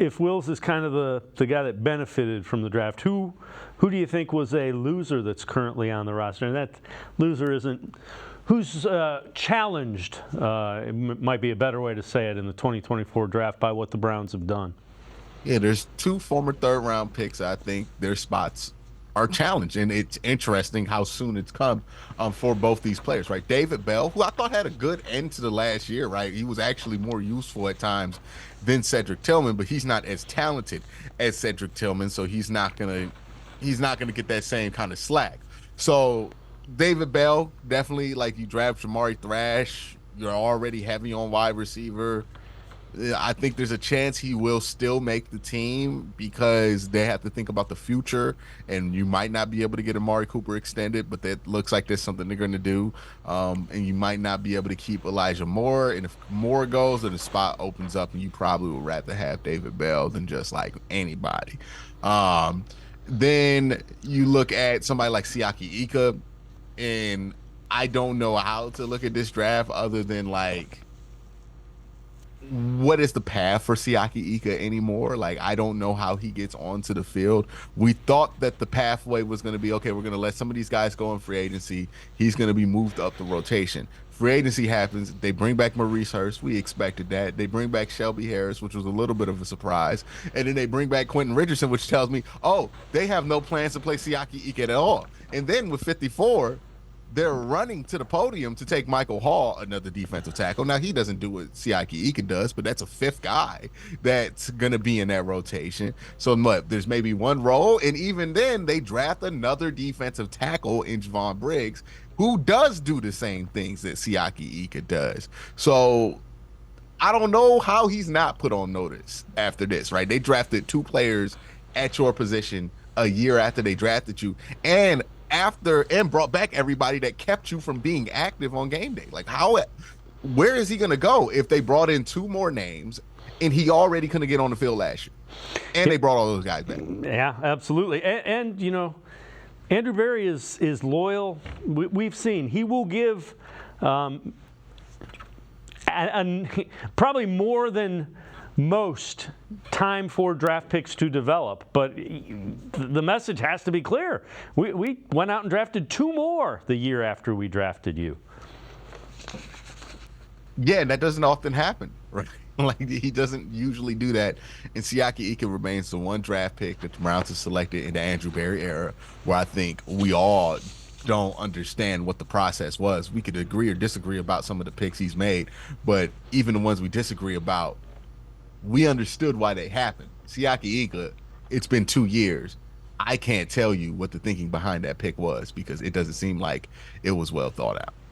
if Wills is kind of the guy that benefited from the draft, who do you think was a loser that's currently on the roster? And that loser isn't who's challenged. It might be a better way to say it in the 2024 draft by what the Browns have done. Yeah, there's two former third-round picks. I think their spots are challenged, and it's interesting how soon it's come for both these players, right? David Bell, who I thought had a good end to the last year, right? He was actually more useful at times than Cedric Tillman, but he's not as talented as Cedric Tillman, so he's not gonna get that same kind of slack. So David Bell, definitely, like, you draft Jamari Thrash, you're already heavy on wide receiver. I think there's a chance he will still make the team because they have to think about the future, and you might not be able to get Amari Cooper extended, but that looks like that's something they're going to do. And you might not be able to keep Elijah Moore, and if Moore goes, then the spot opens up, and you probably would rather have David Bell than just like anybody. Then you look at somebody like Siaki Ika, and I don't know how to look at this draft other than like, what is the path for Siaki Ika anymore? Like, I don't know how he gets onto the field. We thought that the pathway was going to be, okay, we're going to let some of these guys go in free agency. He's going to be moved up the rotation. Free agency happens. They bring back Maurice Hurst. We expected that. They bring back Shelby Harris, which was a little bit of a surprise. And then they bring back Quentin Richardson, which tells me, oh, they have no plans to play Siaki Ika at all. And then with 54, they're running to the podium to take Michael Hall, another defensive tackle. Now, he doesn't do what Siaki Ika does, but that's a fifth guy that's going to be in that rotation. So what, there's maybe one role, and even then, they draft another defensive tackle in Javon Briggs, who does do the same things that Siaki Ika does. So I don't know how he's not put on notice after this, right? They drafted two players at your position a year after they drafted you, and brought back everybody that kept you from being active on game day. Like, where is he going to go if they brought in two more names and he already couldn't get on the field last year? And they brought all those guys back. Yeah, absolutely. And you know, Andrew Berry is loyal. We've seen he will give probably more than most time for draft picks to develop, but the message has to be clear. We went out and drafted two more the year after we drafted you. Yeah, and that doesn't often happen, right? Like, he doesn't usually do that. And Siaki Ika remains the one draft pick that the Browns have selected in the Andrew Berry era, where I think we all don't understand what the process was. We could agree or disagree about some of the picks he's made, but even the ones we disagree about, we understood why they happened. Siaki Ika, it's been 2 years. I can't tell you what the thinking behind that pick was because it doesn't seem like it was well thought out.